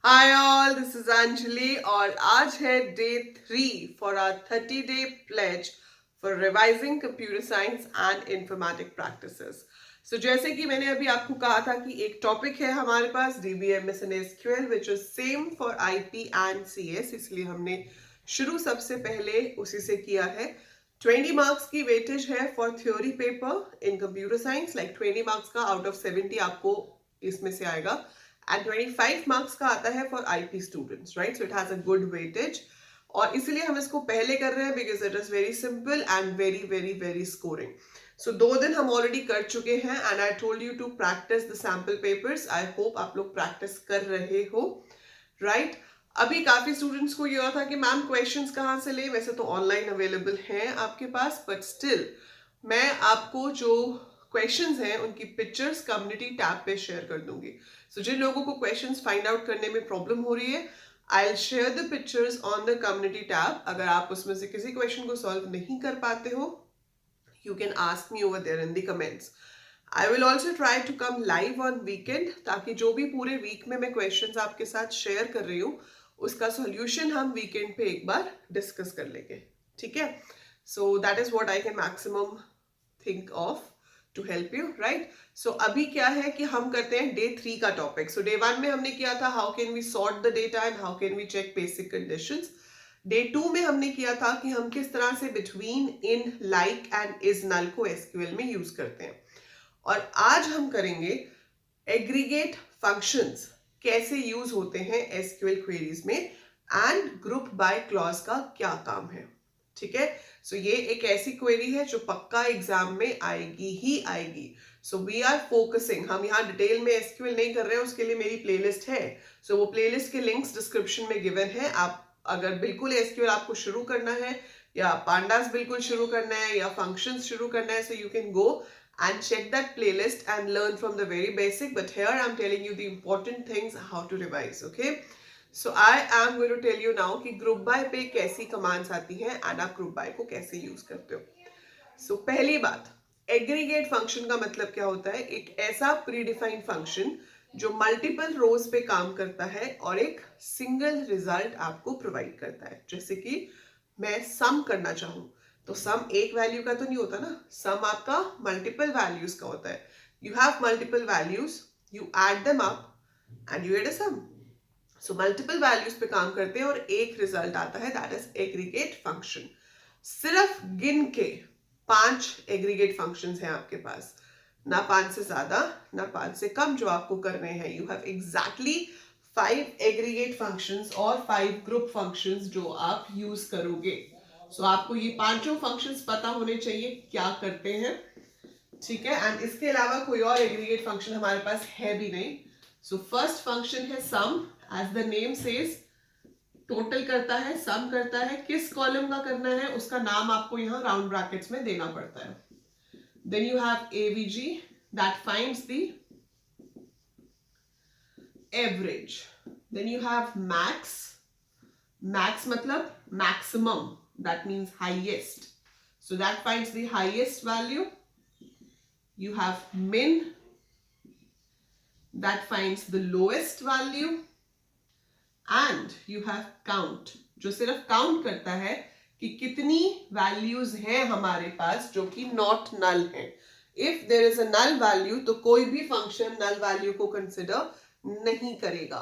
Hi all, this is Anjali और आज है day 3 for our 30-day pledge for revising computer science and informatic practices. So जैसे कि मैंने अभी आपको कहा था कि एक टॉपिक है हमारे पास DBMS and SQL which is same for IP and CS, इसलिए हमने शुरू सबसे पहले उसी से किया है। 20 मार्क्स की वेटेज है for theory paper in computer science, like 20 marks का आउट ऑफ 70 आपको इसमें से आएगा एंड 25 मार्क्स का आता है for IP students, right? So it has a good weightage और इसीलिए हम इसको पहले कर रहे हैं because it is very simple and very very very scoring. So 2 दिन हम ऑलरेडी कर चुके हैं and I told you to practise the sample papers. I hope आप लोग प्रैक्टिस कर रहे हो, राइट? अभी काफी स्टूडेंट्स को ये था कि मैम क्वेश्चंस कहाँ से ले, वैसे तो ऑनलाइन अवेलेबल हैं आपके पास, बट स्टिल मैं आपको जो क्वेश्चंस हैं उनकी पिक्चर्स कम्युनिटी टैब पे शेयर कर दूंगी। सो जिन लोगों को क्वेश्चंस फाइंड आउट करने में प्रॉब्लम हो रही है, I will share the pictures on the community tab. अगर आप उसमें से किसी क्वेश्चन को सॉल्व नहीं कर पाते हो, you can ask me over there in the comments. I will also try to come live on weekend ताकि जो भी पूरे वीक में मैं क्वेश्चंस आपके साथ शेयर कर रही हूँ उसका सॉल्यूशन हम वीकेंड पे एक बार डिस्कस कर लेंगे, ठीक है? So that is what I can maximum think of to help you, right? So अभी क्या है कि हम करते हैं डे 3 का टॉपिक। सो डे 1 में हमने किया था how can we sort the data and how can we check basic conditions. Day 2 में हमने किया था कि हम किस तरह से between, in, like and is null को SQL में यूज करते हैं। और आज हम करेंगे एग्रीगेट फंक्शंस कैसे यूज होते हैं SQL क्वेरीज में एंड ग्रुप बाय क्लॉज का क्या काम है, ठीक है? सो ये एक ऐसी क्वेरी है जो पक्का एग्जाम में आएगी ही आएगी। सो वी आर फोकसिंग, हम यहाँ डिटेल में SQL नहीं कर रहे हैं, उसके लिए मेरी प्लेलिस्ट है। सो वो प्लेलिस्ट के लिंक्स डिस्क्रिप्शन में गिवन है। आप अगर बिल्कुल SQL आपको शुरू करना है या पांडास बिल्कुल शुरू करना है या फंक्शंस शुरू करना है, so you can go and check that playlist and learn from the very basic, but here I'm telling you the important things how to revise, okay? So I am going to tell you now कि group by पे कैसी commands आती हैं and आप group by को कैसे use करते हो। So पहली बात, aggregate function का मतलब क्या होता है? एक ऐसा predefined function जो multiple rows पे काम करता है और एक single result आपको provide करता है। जैसे कि मैं sum करना चाहूँ तो सम एक वैल्यू का तो नहीं होता ना, सम आपका मल्टीपल वैल्यूज का होता है। You have multiple values, you add them up and you get a sum. So multiple values पे काम करते हैं और एक रिजल्ट आता है, दैट इज एग्रीगेट फंक्शन। सिर्फ गिन के 5 एग्रीगेट फंक्शंस हैं आपके पास, ना 5 से ज्यादा ना 5 से कम जो आपको करने हैं। You have exactly 5 aggregate functions और 5 ग्रुप फंक्शंस जो आप यूज करोगे। सो आपको ये 5 फंक्शंस पता होने चाहिए क्या करते हैं, ठीक है? एंड इसके अलावा कोई और एग्रीगेट फंक्शन हमारे पास है भी नहीं। सो फर्स्ट फंक्शन है sum, as the name says total करता है, सम करता है। किस कॉलम का करना है उसका नाम आपको यहाँ राउंड ब्रैकेट्स में देना पड़ता है। Then you have AVG that finds the average. Then you have max, max मतलब maximum, that means highest, so that finds the highest value. You have min, that finds the lowest value, and you have count जो सिर्फ count करता है कि कितनी values हैं हमारे पास जो कि नॉट नल है। If there is a null value तो कोई भी फंक्शन नल वैल्यू को कंसिडर नहीं करेगा।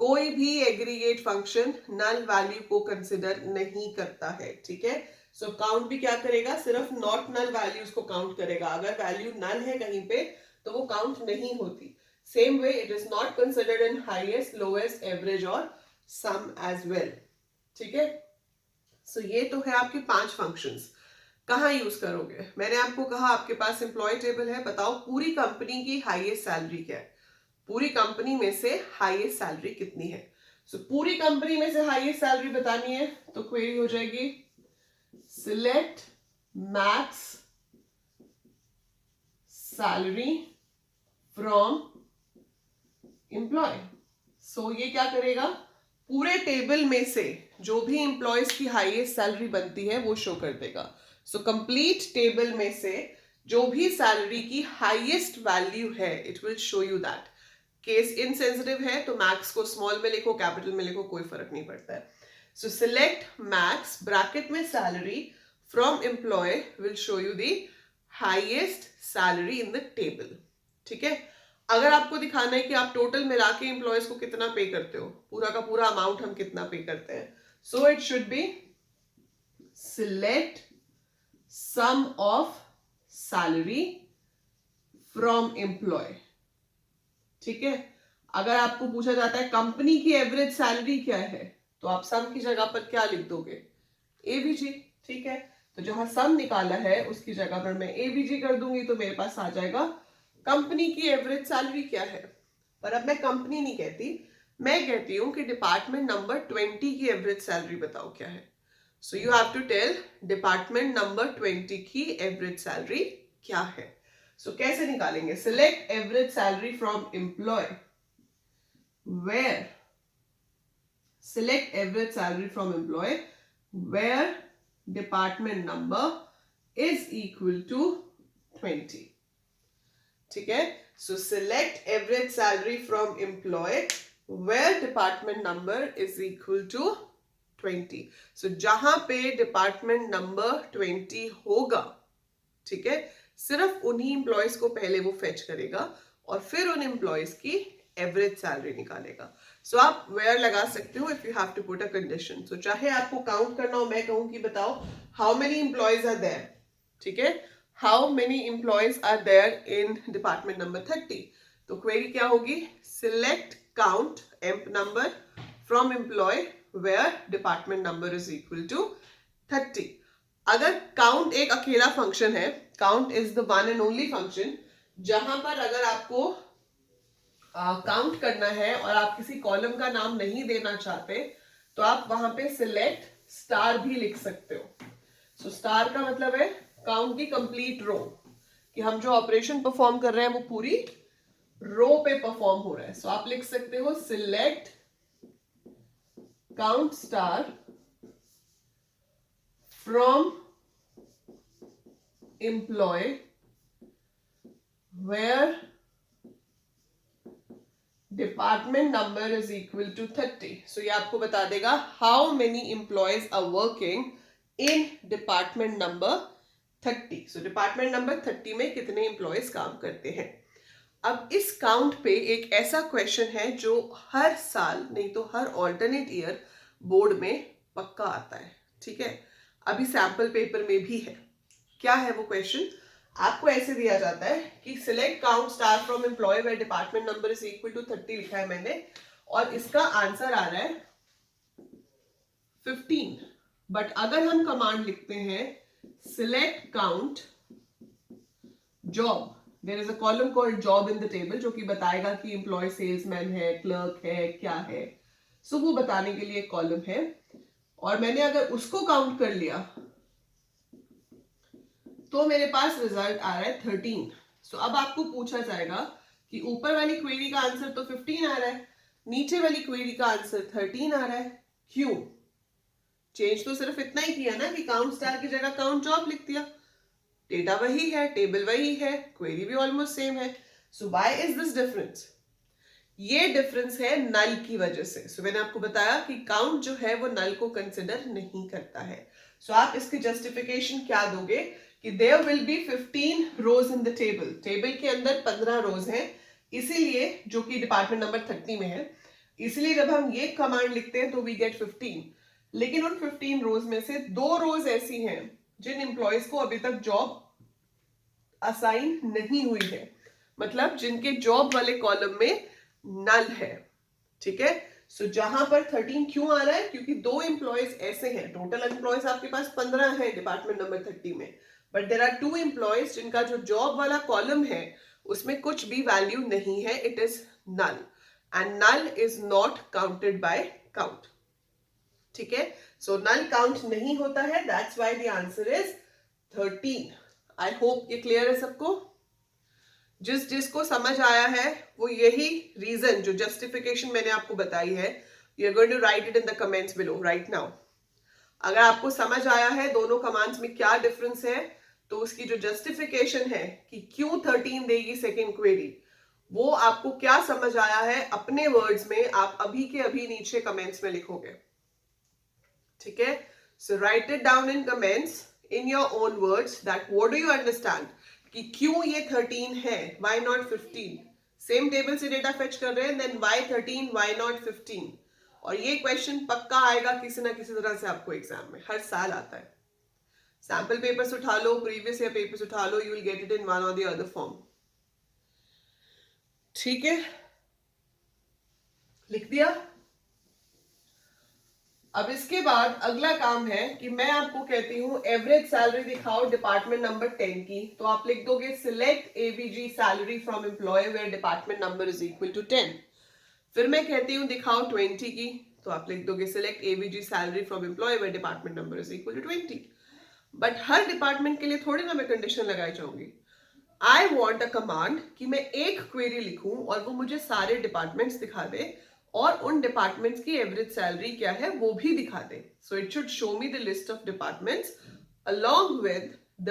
कोई भी एग्रीगेट फंक्शन नल वैल्यू को कंसिडर नहीं करता है, ठीक है? सो काउंट भी क्या करेगा, सिर्फ नॉट नल वैल्यूज को काउंट करेगा। अगर वैल्यू नल है कहीं पे तो वो काउंट नहीं होती। Same way it is not considered in highest, lowest, average और सम एज वेल, ठीक है? सो ये तो है आपके 5 फंक्शंस। कहाँ यूज करोगे? मैंने आपको कहा आपके पास एम्प्लॉय टेबल है, बताओ पूरी कंपनी की हाईएस्ट सैलरी क्या है, पूरी कंपनी में से हाईएस्ट सैलरी कितनी है। सो पूरी कंपनी में से हाईएस्ट सैलरी बतानी है तो क्वेरी हो जाएगी select max salary from employee. So ये क्या करेगा, पूरे टेबल में से जो भी एम्प्लॉयज की हाईएस्ट सैलरी बनती है वो शो कर देगा। सो कंप्लीट टेबल में से जो भी सैलरी की हाईएस्ट वैल्यू है, it will show you that. Case insensitive है तो मैक्स को स्मॉल में लिखो, कैपिटल में लिखो, कोई फर्क नहीं पड़ता है. सो सिलेक्ट मैक्स, ब्रैकेट में salary from employ will show you the highest salary in the table. ठीक है. अगर आपको दिखाना है कि आप टोटल मिला के एम्प्लॉयज को कितना पे करते हो, पूरा का पूरा अमाउंट हम कितना पे करते हैं, so it should be select sum of salary from employee. ठीक है. अगर आपको पूछा जाता है कंपनी की एवरेज सैलरी क्या है, तो आप सम की जगह पर क्या लिख दोगे, एबीजी. ठीक है. तो जहां सम निकाला है उसकी जगह पर मैं एबीजी कर दूंगी तो मेरे पास आ जाएगा कंपनी की एवरेज सैलरी क्या है. पर अब मैं कंपनी नहीं कहती, मैं कहती हूं कि डिपार्टमेंट नंबर 20 की एवरेज सैलरी बताओ क्या है. So you have to tell department number 20 की एवरेज सैलरी क्या है. सो कैसे निकालेंगे, select average salary from employee where, select average salary from employee where department number is equal to 20. ठीक है. So select average salary from employee where department number is equal to 20. So जहां पे department number 20 होगा, ठीक है, सिर्फ उन्हीं employees को पहले वो फेच करेगा और फिर उन एम्प्लॉयज की एवरेज सैलरी निकालेगा. सो आप वेयर लगा सकते हो if you have to put a condition. So चाहे आपको काउंट करना हो, मैं कहूं कि बताओ how many employees are there. ठीक है. How many employees are there in department number 30. तो क्वेरी क्या होगी, select count emp number from employee where department number is equal to 30. अगर काउंट एक अकेला फंक्शन है, count is the one and only function, जहां पर अगर आपको काउंट करना है और आप किसी कॉलम का नाम नहीं देना चाहते तो आप वहां पे सिलेक्ट स्टार भी लिख सकते हो. सो स्टार का मतलब है काउंट की कंप्लीट रो, कि हम जो ऑपरेशन परफॉर्म कर रहे हैं वो पूरी रो पे परफॉर्म हो रहा है. सो आप लिख सकते हो select count star from employee where department number is equal to 30. So ये आपको बता देगा how many employees are working in department number 30. So department number 30 में कितने एम्प्लॉयज काम करते हैं. अब इस काउंट पे एक ऐसा क्वेश्चन है जो हर साल नहीं तो हर ऑल्टरनेट ईयर बोर्ड में पक्का आता है. ठीक है. अभी सैंपल पेपर में भी है. क्या है वो क्वेश्चन, आपको ऐसे दिया जाता है कि select count star from employee where department number is equal to 30 लिखा है मैंने, और इसका आंसर आ रहा है 15. बट अगर हम कमांड लिखते हैं select count job, there is a column called job in the table जो कि बताएगा कि एम्प्लॉय सेल्समैन है, क्लर्क है, क्या है. सो वो बताने के लिए एक कॉलम है, और मैंने अगर उसको काउंट कर लिया तो मेरे पास रिजल्ट आ रहा है 13. सो अब आपको पूछा जाएगा कि ऊपर वाली क्वेरी का आंसर तो 15 आ रहा है, नीचे वाली क्वेरी का आंसर 13 आ रहा है, क्यों? चेंज तो सिर्फ इतना ही किया ना कि काउंट स्टार की जगह काउंट जॉब लिख दिया. डेटा वही है, टेबल वही है, क्वेरी भी ऑलमोस्ट सेम है. So why is this difference? ये डिफरेंस है नल की वजह से. सो मैंने आपको बताया कि काउंट जो है वो नल को कंसिडर नहीं करता है. सो आप इसकी जस्टिफिकेशन क्या दोगे कि there will be 15 rows in the table. Table के अंदर 15 रोज हैं, इसीलिए जो कि डिपार्टमेंट नंबर 30 में है, इसलिए जब हम ये कमांड लिखते हैं तो we get 15. लेकिन उन 15 रोज में से 2 रोज ऐसी हैं जिन एम्प्लॉयज को अभी तक जॉब असाइन नहीं हुई है, मतलब जिनके जॉब वाले कॉलम में नल है. ठीक है. सो जहां पर 13 क्यों आ रहा है, क्योंकि 2 एम्प्लॉयज ऐसे हैं. टोटल एम्प्लॉयज आपके पास 15 है डिपार्टमेंट नंबर 30 में, बट देयर आर 2 एम्प्लॉयज जिनका जो जॉब वाला कॉलम है उसमें कुछ भी वैल्यू नहीं है. It is null and null is not counted by count. ठीक है. सो नल काउंट नहीं होता है, that's why the answer is 13. I hope ये क्लियर है सबको. जिसको समझ आया है वो यही रीजन जो जस्टिफिकेशन मैंने आपको बताई है, you are going to write it in the comments below right now. अगर आपको समझ आया है दोनों कमांड्स में क्या डिफरेंस है, तो उसकी जो जस्टिफिकेशन है कि क्यों 13 देगी सेकेंड क्वेरी, वो आपको क्या समझ आया है अपने वर्ड्स में आप अभी के अभी नीचे कमेंट्स में लिखोगे, ठीक है? So write it down in comments in your own words that what do you understand, कि क्यों ये 13 है, व्हाई नॉट 15? सेम टेबल से डेटा फेच कर रहे हैं, देन व्हाई 13, व्हाई नॉट 15? और ये क्वेश्चन पक्का आएगा किसी ना किसी तरह से आपको एग्जाम में, हर साल आता है। सैंपल पेपर्स उठा लो, प्रीवियस ईयर पेपर्स उठा लो, you will get it in one or the other form, ठीक है? लिख दिया? अब इसके बाद अगला काम है कि मैं आपको कहती हूं एवरेज सैलरी दिखाओ डिपार्टमेंट नंबर 10 की, तो आप लिख दोगे select AVG salary from employee where department number is equal to 10। फिर मैं कहती हूं दिखाओ 20 की, तो आप लिख दोगे select AVG salary from employee where department number is equal to 20। But हर डिपार्टमेंट के लिए थोड़ी ना मैं कंडीशन लगाई जाऊंगी। आई वॉन्ट अ कमांड कि मैं एक क्वेरी लिखूं और वो मुझे सारे डिपार्टमेंट्स दिखा दे और उन डिपार्टमेंट्स की एवरेज सैलरी क्या है वो भी दिखा दे। So it should show me the list of departments along with the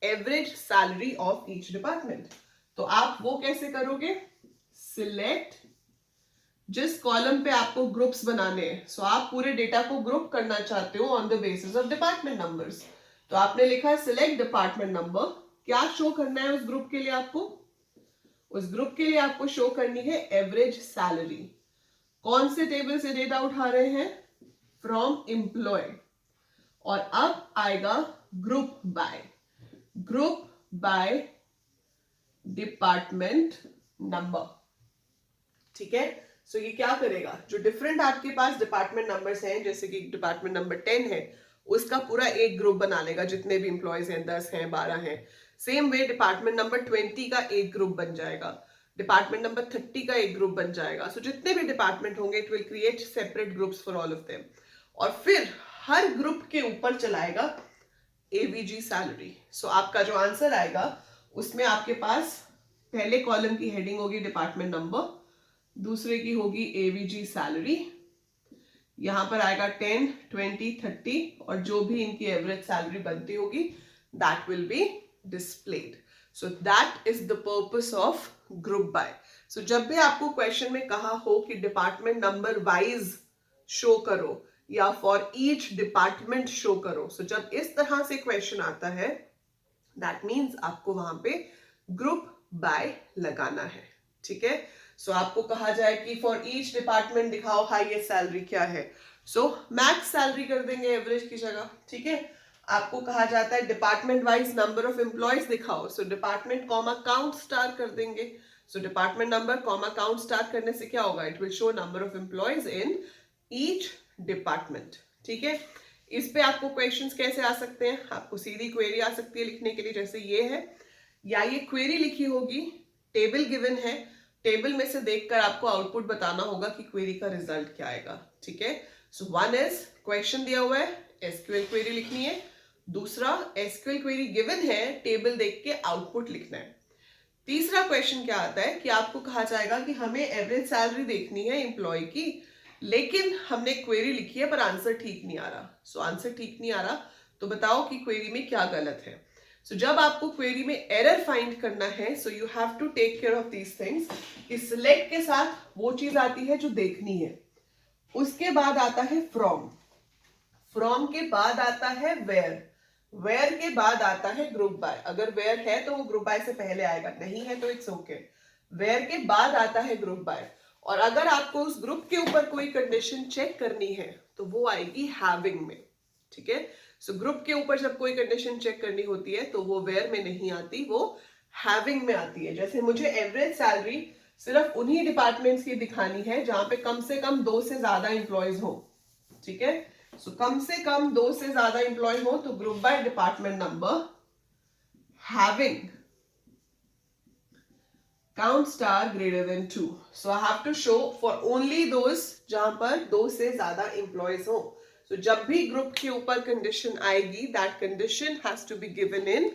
average salary of each department. तो आप वो कैसे करोगे? सिलेक्ट, जिस कॉलम पे आपको ग्रुप्स बनाने हैं, सो आप पूरे डेटा को ग्रुप करना चाहते हो on the basis of department numbers, तो आपने लिखा है सिलेक्ट डिपार्टमेंट नंबर। क्या शो करना है उस ग्रुप के लिए? आपको उस ग्रुप के लिए आपको शो करनी है एवरेज सैलरी। कौन से टेबल से डेटा उठा रहे हैं? From employ. और अब आएगा ग्रुप बाय डिपार्टमेंट नंबर, ठीक है? सो ये क्या करेगा, जो डिफरेंट आपके पास डिपार्टमेंट नंबर्स हैं, जैसे कि डिपार्टमेंट नंबर 10 है, उसका पूरा एक ग्रुप बना लेगा, जितने भी इंप्लॉयज हैं 10 हैं 12 हैं। सेम वे डिपार्टमेंट नंबर 20 का एक ग्रुप बन जाएगा, डिपार्टमेंट नंबर 30 का एक ग्रुप बन जाएगा। सो जितने भी डिपार्टमेंट होंगे it will create separate groups for all of them, और फिर हर ग्रुप के ऊपर चलाएगा एवीजी सैलरी। सो आपका जो आंसर आएगा उसमें आपके पास पहले कॉलम की हेडिंग होगी डिपार्टमेंट नंबर, दूसरे की होगी एवीजी सैलरी, यहां पर आएगा 10, 20, 30 और जो भी इनकी एवरेज सैलरी बनती होगी that will be displayed. So that is the purpose of group by. So जब भी आपको क्वेश्चन में कहा हो कि डिपार्टमेंट नंबर वाइज शो करो या फॉर ईच डिपार्टमेंट शो करो, so जब इस तरह से क्वेश्चन आता है दैट मीन्स आपको वहां पे ग्रुप बाय लगाना है, ठीक है? सो आपको कहा जाए कि फॉर ईच डिपार्टमेंट दिखाओ हाईएस्ट सैलरी क्या है, सो मैक्स सैलरी कर देंगे एवरेज की जगह, ठीक है? आपको कहा जाता है department wise number of employees दिखाओ, so department comma count star कर देंगे। So department number comma count star करने से क्या होगा, it will show number of employees in each department, ठीक है? इस पे आपको क्वेश्चंस कैसे आ सकते हैं? आपको सीधी क्वेरी आ सकती है लिखने के लिए, जैसे ये है, या ये क्वेरी लिखी होगी, टेबल गिवन है, टेबल में से देखकर आपको आउटपुट बताना होगा कि क्वेरी का रिजल्ट क्या आएगा, ठीक है? सो वन इज क्वेश्चन दिया हुआ है, एसक्यूएल क्वेरी लिखनी है। दूसरा एसक्यूएल क्वेरी गिवन है, टेबल देख के आउटपुट लिखना है। तीसरा क्वेश्चन क्या आता है कि आपको कहा जाएगा कि हमें एवरेज सैलरी देखनी है एम्प्लॉय की, लेकिन हमने क्वेरी लिखी है पर आंसर ठीक नहीं आ रहा। सो आंसर ठीक नहीं आ रहा तो बताओ कि क्वेरी में क्या गलत है। सो जब आपको क्वेरी में एरर फाइंड करना है, so you have to take care of these things, कि सिलेक्ट के साथ वो चीज आती है जो देखनी है, उसके बाद आता है फ्रॉम, फ्रॉम के बाद आता है वेयर, वेयर के बाद आता है ग्रुप बाय। अगर वेयर है तो वो ग्रुप बाय से पहले आएगा, नहीं है तो इट्स ओके। वेयर के बाद आता है ग्रुप बाय, और अगर आपको उस ग्रुप के ऊपर कोई कंडीशन चेक करनी है तो वो आएगी हैविंग में, ठीक है? सो ग्रुप के ऊपर जब कोई कंडीशन चेक करनी होती है तो वो वेयर में नहीं आती, वो हैविंग में आती है। जैसे मुझे एवरेज सैलरी सिर्फ उन्हीं डिपार्टमेंट्स की दिखानी है जहां पे कम से कम 2 से ज्यादा एम्प्लॉयज हो, ठीक है? सो कम से कम 2 से ज्यादा एम्प्लॉय हो तो group by department number having count star greater than 2. So I have to show for only those जहां पर 2 से ज्यादा एम्प्लॉयज हो। So जब भी ग्रुप के ऊपर कंडीशन आएगी, that condition has to be given in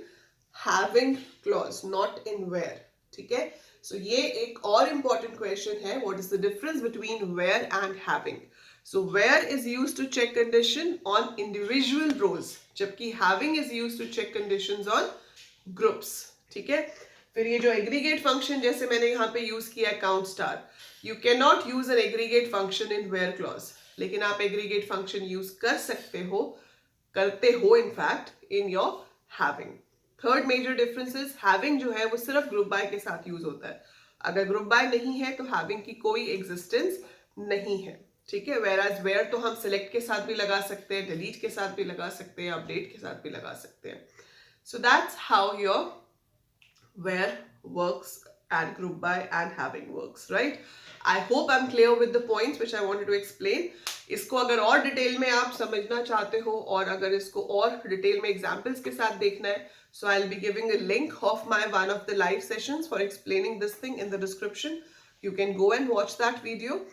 having clause, not in where, ठीक है? So ये एक और important question है, what is the difference between where and having? So where is used to check condition on individual rows, जबकि having is used to check conditions on groups, ठीक है? फिर ये जो एग्रीगेट फंक्शन जैसे मैंने यहाँ पे यूज किया count star, you can not use an aggregate function in where clause, लेकिन आप एग्रीगेट फंक्शन यूज कर सकते हो, करते हो in fact in your having. Third major difference is having जो है वो सिर्फ ग्रुप बाय के साथ यूज होता है, अगर ग्रुप बाय नहीं है तो हैविंग की कोई एग्जिस्टेंस नहीं है, ठीक है। वेयर एज वेयर तो हम सिलेक्ट के साथ भी लगा सकते हैं, डिलीट के साथ भी लगा सकते हैं, अपडेट के साथ भी लगा सकते हैं। So that's how your where works and group by and having works, right? I hope I'm clear with the points which I wanted to explain. इसको अगर और डिटेल में आप समझना चाहते हो और अगर इसको और डिटेल में एग्जाम्पल्स के साथ देखना है, so I'll be giving a link of my one of the live sessions for explaining this thing in the description. You can go and watch that video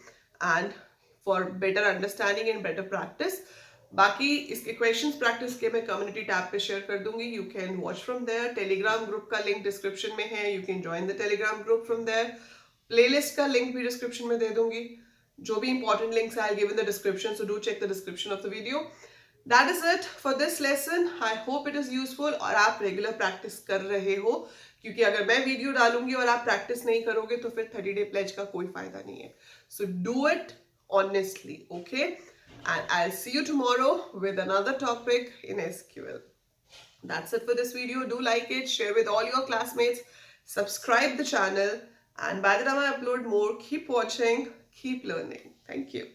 and for better understanding and better practice. बाकी इसके questions practice के मैं community tab पे share कर दूंगी, you can watch from there. Telegram group का link description में है, you can join the Telegram group from there. Playlist का लिंक भी डिस्क्रिप्शन में दे दूंगी, जो भी important links I give in the description, so do check the description of the video. That is it for this lesson, I hope it is useful और आप regular practice कर रहे हो, क्योंकि अगर मैं वीडियो डालूंगी और आप प्रैक्टिस नहीं करोगे तो फिर 30 डे प्लेज का कोई फायदा नहीं है। So do it honestly, okay? And I'll see you tomorrow with another topic in SQL. That's it for this video. Do like it, share with all your classmates, subscribe the channel, and by the time I upload more, keep watching, keep learning. Thank you.